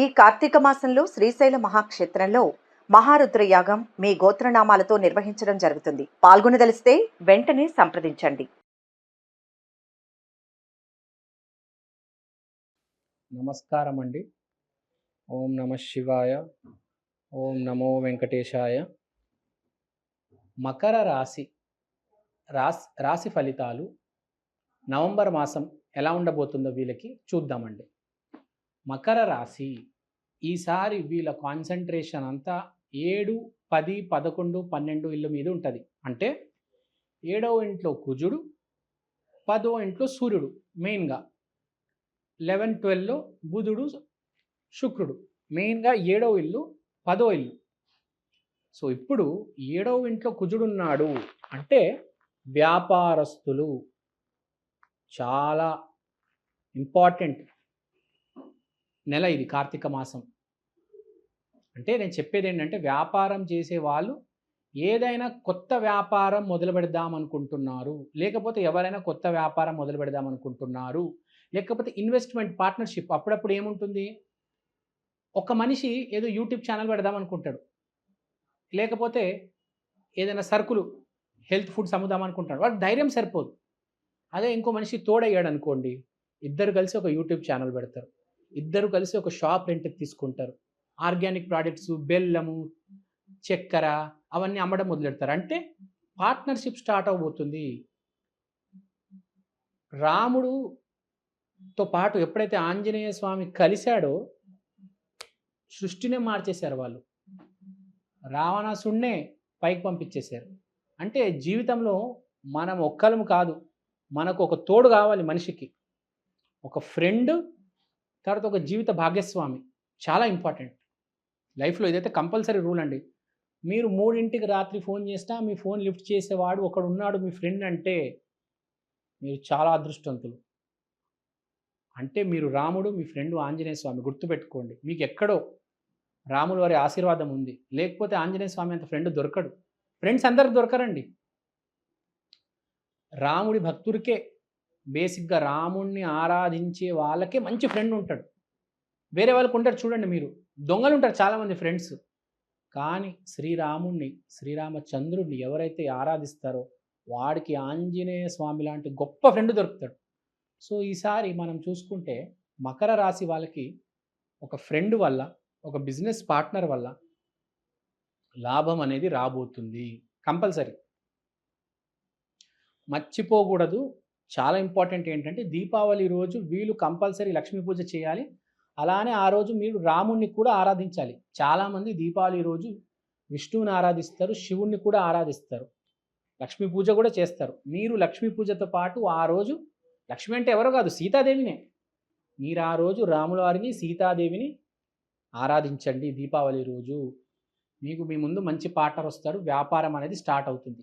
ఈ కార్తీక మాసంలో శ్రీశైల మహాక్షేత్రంలో మహారుద్ర యాగం మీ గోత్రనామాలతో నిర్వహించడం జరుగుతుంది. పాల్గొనదలిస్తే వెంటనే సంప్రదించండి. నమస్కారం అండి. ఓం నమ శివాయ. ఓం నమో వెంకటేశాయ. మకర రాశి ఫలితాలు నవంబర్ మాసం ఎలా ఉండబోతుందో వీళ్ళకి చూద్దామండి. మకర రాశి ఈసారి వీళ్ళ కాన్సన్ట్రేషన్ అంతా 7, 10, 11, 12 ఇళ్ళ మీద ఉంటుంది. అంటే 7వ ఇంట్లో కుజుడు, 10వ ఇంట్లో సూర్యుడు, మెయిన్గా 11, 12లో బుధుడు, శుక్రుడు. మెయిన్గా 7వ ఇల్లు, 10వ ఇల్లు. సో ఇప్పుడు 7వ ఇంట్లో కుజుడు ఉన్నాడు అంటే వ్యాపారస్తులు చాలా ఇంపార్టెంట్ నెల ఇది, కార్తీక మాసం. అంటే నేను చెప్పేది ఏంటంటే, వ్యాపారం చేసే వాళ్ళు ఏదైనా కొత్త వ్యాపారం మొదలు పెడదాం అనుకుంటున్నారు, లేకపోతే ఎవరైనా కొత్త వ్యాపారం మొదలు పెడదాం అనుకుంటున్నారు, లేకపోతే ఇన్వెస్ట్మెంట్ పార్ట్నర్షిప్. అప్పుడప్పుడు ఏముంటుంది, ఒక మనిషి ఏదో యూట్యూబ్ ఛానల్ పెడదాం అనుకుంటాడు, లేకపోతే ఏదైనా సరుకులు హెల్త్ ఫుడ్స్ అమ్ముదాం అనుకుంటాడు, వాడు ధైర్యం సరిపోదు. అదే ఇంకో మనిషి తోడయ్యాడు అనుకోండి, ఇద్దరు కలిసి ఒక యూట్యూబ్ ఛానల్ పెడతారు, ఇద్దరు కలిసి ఒక షాప్ రెంట్కి తీసుకుంటారు, ఆర్గానిక్ ప్రోడక్ట్స్, బెల్లము, చక్కెర అవన్నీ అమ్మడం మొదలెడతారు. అంటే పార్ట్నర్షిప్ స్టార్ట్ అవబోతుంది. రాముడుతో పాటు ఎప్పుడైతే ఆంజనేయ స్వామి కలిశాడో సృష్టినే మార్చేశారు వాళ్ళు. రావణాసుడినే పైకి పంపించేశారు. అంటే జీవితంలో మనం ఒక్కలం కాదు, మనకు ఒక తోడు కావాలి మనిషికి. ఒక ఫ్రెండ్, తర్వాత ఒక జీవిత భాగ్యస్వామి చాలా ఇంపార్టెంట్ లైఫ్లో. ఇదైతే కంపల్సరీ రూల్ అండి. మీరు 3ంటికి రాత్రి ఫోన్ చేసినా మీ ఫోన్ లిఫ్ట్ చేసేవాడు ఒకడు ఉన్నాడు మీ ఫ్రెండ్ అంటే మీరు చాలా అదృష్టవంతులు. అంటే మీరు రాముడు, మీ ఫ్రెండ్ ఆంజనేయ స్వామి, గుర్తుపెట్టుకోండి. మీకు ఎక్కడో రాముల వారి ఆశీర్వాదం ఉంది, లేకపోతే ఆంజనేయ స్వామి అంత ఫ్రెండ్ దొరకడు. ఫ్రెండ్స్ అందరికి దొరకరండి. రాముడి భక్తుడికే, బేసిక్గా రాముడిని ఆరాధించే వాళ్ళకే మంచి ఫ్రెండ్ ఉంటాడు. వేరే వాళ్ళకు ఉంటారు చూడండి, మీరు దొంగలు ఉంటారు చాలామంది ఫ్రెండ్స్. కానీ శ్రీరాముణ్ణి, శ్రీరామచంద్రుడిని ఎవరైతే ఆరాధిస్తారో వాడికి ఆంజనేయ స్వామి లాంటి గొప్ప ఫ్రెండ్ దొరుకుతాడు. సో ఈసారి మనం చూసుకుంటే మకర రాశి వాళ్ళకి ఒక ఫ్రెండ్ వల్ల, ఒక బిజినెస్ పార్ట్నర్ వల్ల లాభం అనేది రాబోతుంది కంపల్సరీ. మర్చిపోకూడదు, చాలా ఇంపార్టెంట్ ఏంటంటే దీపావళి రోజు వీళ్ళు కంపల్సరీ లక్ష్మీ పూజ చేయాలి. అలానే ఆ రోజు మీరు రాముణ్ణి కూడా ఆరాధించాలి. చాలామంది దీపావళి రోజు విష్ణువుని ఆరాధిస్తారు, శివుణ్ణి కూడా ఆరాధిస్తారు, లక్ష్మీ పూజ కూడా చేస్తారు. మీరు లక్ష్మీ పూజతో పాటు ఆ రోజు, లక్ష్మి అంటే ఎవరో కాదు, సీతాదేవినే, మీరు ఆ రోజు రాముల వారిని, సీతాదేవిని ఆరాధించండి. దీపావళి రోజు మీకు మీ ముందు మంచి పార్ట్నర్ వస్తాడు, వ్యాపారం అనేది స్టార్ట్ అవుతుంది.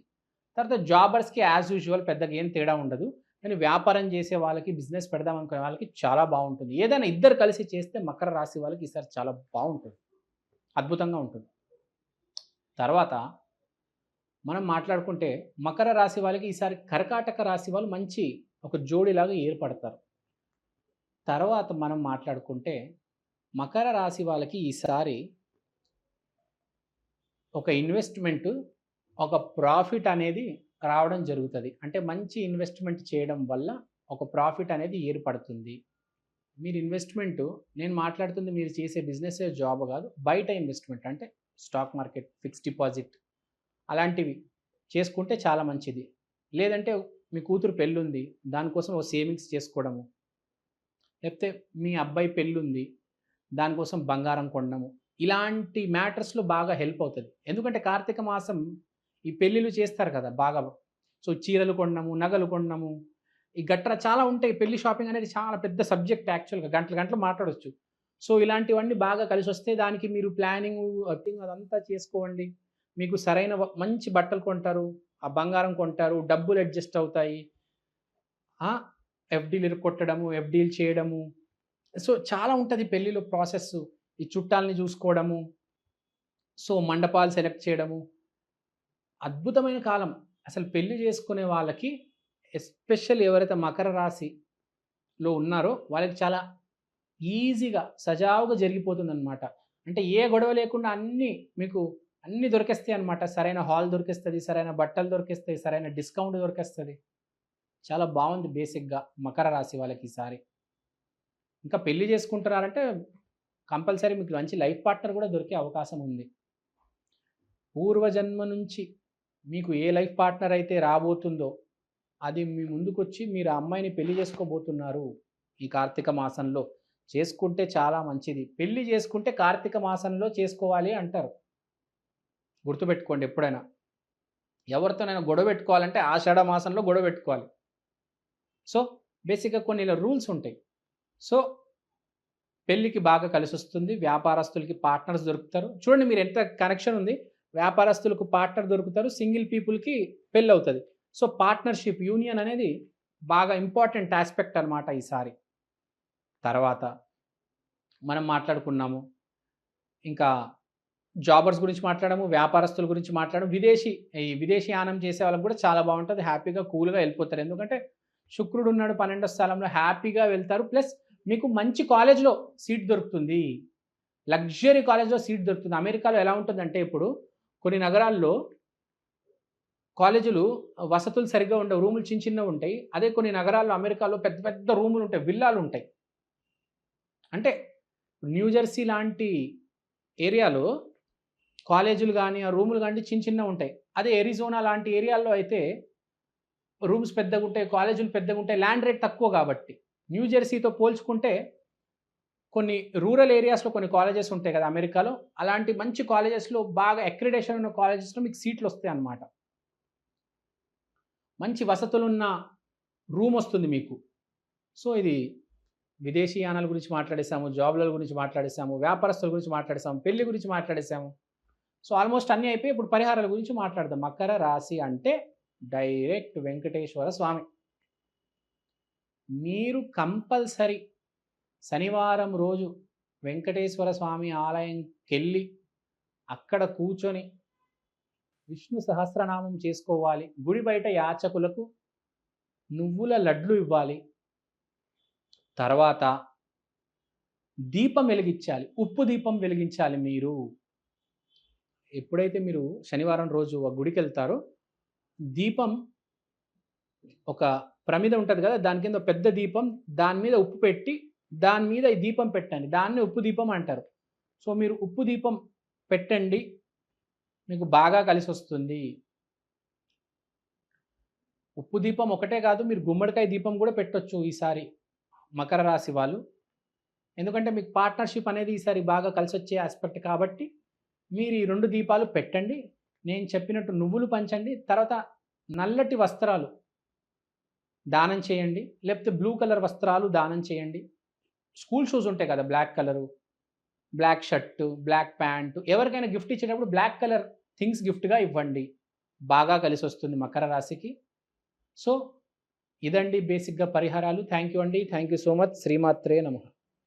తర్వాత జాబర్స్కి యాజ్ యూజువల్ పెద్దగా ఏం తేడా ఉండదు. కానీ వ్యాపారం చేసే వాళ్ళకి, బిజినెస్ పెడదాం అనుకునే వాళ్ళకి చాలా బాగుంటుంది. ఏదైనా ఇద్దరు కలిసి చేస్తే మకర రాశి వాళ్ళకి ఈసారి చాలా బాగుంటుంది, అద్భుతంగా ఉంటుంది. తర్వాత మనం మాట్లాడుకుంటే మకర రాశి వాళ్ళకి ఈసారి కర్కాటక రాశి వాళ్ళు మంచి ఒక జోడిలాగా ఏర్పడతారు. తర్వాత మనం మాట్లాడుకుంటే మకర రాశి వాళ్ళకి ఈసారి ఒక ఇన్వెస్ట్మెంట్, ఒక ప్రాఫిట్ అనేది రావడం జరుగుతుంది. అంటే మంచి ఇన్వెస్ట్మెంట్ చేయడం వల్ల ఒక ప్రాఫిట్ అనేది ఏర్పడుతుంది. మీరు ఇన్వెస్ట్మెంట్, నేను మాట్లాడుతుంది మీరు చేసే బిజినెస్, జాబ్ కాదు, బయట ఇన్వెస్ట్మెంట్ అంటే స్టాక్ మార్కెట్, ఫిక్స్డ్ డిపాజిట్ అలాంటివి చేసుకుంటే చాలా మంచిది. లేదంటే మీ కూతురు పెళ్ళుంది, దానికోసం ఒక సేవింగ్స్ చేసుకోవడము, లేకపోతే మీ అబ్బాయి పెళ్ళుంది దానికోసం బంగారం కొనడము, ఇలాంటి మ్యాటర్స్లో బాగా హెల్ప్ అవుతుంది. ఎందుకంటే కార్తీక మాసం ఈ పెళ్ళిళ్ళు చేస్తారు కదా బాగా. సో చీరలు కొనడము, నగలు కొనడము, ఈ గట్రా చాలా ఉంటాయి. పెళ్లి షాపింగ్ అనేది చాలా పెద్ద సబ్జెక్ట్, యాక్చువల్గా గంటలు మాట్లాడవచ్చు. సో ఇలాంటివన్నీ బాగా కలిసి వస్తే దానికి మీరు ప్లానింగ్ అదంతా చేసుకోండి. మీకు సరైన మంచి బట్టలు కొంటారు, ఆ బంగారం కొంటారు, డబ్బులు అడ్జస్ట్ అవుతాయి. ఎఫ్డీలు ఇరుక్కొట్టడము, ఎఫ్డీలు చేయడము, సో చాలా ఉంటుంది పెళ్ళిలో ప్రాసెస్. ఈ చుట్టాలని చూసుకోవడము, సో మండపాలు సెలెక్ట్ చేయడము, అద్భుతమైన కాలం అసలు పెళ్లి చేసుకునే వాళ్ళకి. ఎస్పెషల్ ఎవరైతే మకర రాశిలో ఉన్నారో వాళ్ళకి చాలా ఈజీగా సజావుగా జరిగిపోతుందన్నమాట. అంటే ఏ గొడవ లేకుండా అన్నీ దొరికేస్తాయి అన్నమాట. సరైన హాల్ దొరికేస్తది, సరైన బట్టలు దొరికేస్తాయి, సరైన డిస్కౌంట్ దొరికేస్తది. చాలా బావుంది బేసిక్‌గా మకర రాశి వాళ్ళకి ఈసారి. ఇంకా పెళ్లి చేసుకుంటున్నారంటే కంపల్సరీ మీకు మంచి లైఫ్ పార్ట్నర్ కూడా దొరికే అవకాశం ఉంది. పూర్వజన్మ నుంచి మీకు ఏ లైఫ్ పార్ట్నర్ అయితే రాబోతుందో అది మీ ముందుకొచ్చి మీరు ఆ అమ్మాయిని పెళ్లి చేసుకోబోతున్నారు ఈ కార్తీక మాసంలో. చేసుకుంటే చాలా మంచిది. పెళ్లి చేసుకుంటే కార్తీక మాసంలో చేసుకోవాలి అంటారు. గుర్తుపెట్టుకోండి ఎప్పుడైనా. ఎవరితోనైనా గొడవ పెట్టుకోవాలంటే ఆషాఢ మాసంలో గొడవ పెట్టుకోవాలి. సో, బేసిక్‌గా కొన్ని ఇలా రూల్స్ ఉంటాయి. సో, పెళ్ళికి బాగా కలిసొస్తుంది. వ్యాపారస్తులకి పార్ట్నర్స్ దొరుకుతారు. చూడండి మీరు ఎంత కనెక్షన్ ఉంది. వ్యాపారస్తులకు పార్ట్నర్ దొరుకుతారు. సింగిల్ పీపుల్‌కి పెళ్లవుతది. సో, పార్ట్నర్‌షిప్, యూనియన్ అనేది బాగా ఇంపార్టెంట్ యాస్పెక్ట్ అన్నమాట ఈసారి. తర్వాత మనం మాట్లాడుకున్నాము. ఇంకా జాబర్స్ గురించి మాట్లాడాము, వ్యాపారస్తుల గురించి మాట్లాడాము. విదేశీయానం చేసే వాళ్ళకి కూడా చాలా బావుంటది. హ్యాపీగా, కూల్‌గా ఎళ్ళిపోతారు. ఎందుకంటే శుక్రుడు ఉన్నాడు 12వ స్థలంలో, హ్యాపీగా వెళ్తారు. ప్లస్ మీకు మంచి కాలేజ్‌లో సీట్ దొరుకుతుంది. లగ్జరీ కాలేజ్‌లో సీట్ దొరుకుతుంది. అమెరికాలో ఎలా ఉంటుందంటే ఇప్పుడు కొన్ని నగరాల్లో కాలేజీలు వసతులు సరిగ్గా ఉండవు. రూములు చిన్నవుంటాయి. అదే కొన్ని నగరాల్లో అమెరికాలో పెద్ద పెద్ద రూములుంటాయి. విల్లాలుంటాయి. అంటే న్యూజెర్సీ లాంటి ఏరియాలో కాలేజీలు గాని, ఆ రూములు గాని చిన్నవుంటాయి. అదే అరిజోనా లాంటి ఏరియాల్లో అయితే రూమ్స్ పెద్దగుంటాయి, కాలేజీలు పెద్దగుంటాయి. ల్యాండ్ రేట్ తక్కువ కాబట్టి. న్యూజెర్సీతో పోల్చుకుంటే కొన్ని రూరల్ ఏరియాస్‌లో కొన్ని కాలేజెస్ ఉంటాయి కదా! అమెరికాలో. అలాంటి మంచి కాలేజెస్‌లో బాగా అక్రిడేషన్ ఉన్న కాలేజెస్‌లో మీకు సీట్‌లొస్తాయన్నమాట. మంచి వసతులున్న రూమొస్తుంది మీకు. సో, ఇది విదేశీయానాల గురించి మాట్లాడేసాము, జాబ్‌ల గురించి మాట్లాడేసాము, వ్యాపారస్తుల గురించి మాట్లాడేసాము, పెళ్లి గురించి మాట్లాడేసాము. సో, ఆల్మోస్ట్ అన్నీ అయిపోయి ఇప్పుడు పరిహారాల గురించి మాట్లాడదాం. మకర రాశి అంటే డైరెక్ట్ వెంకటేశ్వర స్వామి. మీరు కంపల్సరీ శనివారం రోజు వెంకటేశ్వర స్వామి ఆలయంకెళ్ళి అక్కడ కూర్చొని విష్ణు సహస్రనామం చేసుకోవాలి. గుడి బయట యాచకులకు నువ్వుల లడ్లు ఇవ్వాలి. తర్వాత దీపం వెలిగించాలి. ఉప్పు దీపం వెలిగించాలి మీరు. ఎప్పుడైతే మీరు శనివారం రోజు ఆ గుడికెళ్తారో దీపం ఒక ప్రమిద ఉంటది కదా! దాని కింద పెద్ద దీపం, దాని మీద ఉప్పు పెట్టి, దాని మీద ఈ దీపం పెట్టండి. దాన్నే ఉప్పు దీపం అంటారు. సో, మీరు ఉప్పు దీపం పెట్టండి. మీకు బాగా కలిసొస్తుంది. ఉప్పు దీపం ఒకటే కాదు, మీరు గుమ్మడికాయ దీపం కూడా పెట్టొచ్చు ఈసారి మకర రాశి వాళ్ళు. ఎందుకంటే మీకు పార్ట్నర్‌షిప్ అనేది ఈసారి బాగా కలిసొచ్చే యాస్పెక్ట్ కాబట్టి, మీరు ఈ 2 దీపాలు పెట్టండి. నేను చెప్పినట్టు నువ్వులు పంచండి. తర్వాత నల్లటి వస్త్రాలు దానం చేయండి. లేకపోతే బ్లూ కలర్ వస్త్రాలు దానం చేయండి. స్కూల్ షూస్ ఉంటాయి కదా! Black colour, black shirt, black pant. ఎవరికైనా గిఫ్ట్ ఇచ్చేటప్పుడు బ్లాక్ కలర్ థింగ్స్ గిఫ్ట్‌గా ఇవ్వండి. బాగా కలిసొస్తుంది మకర రాశికి. సో, ఇదండి బేసిక్‌గా పరిహారాలు. థాంక్ యూ అండి. Thank you so much. శ్రీమాత్రే నమః.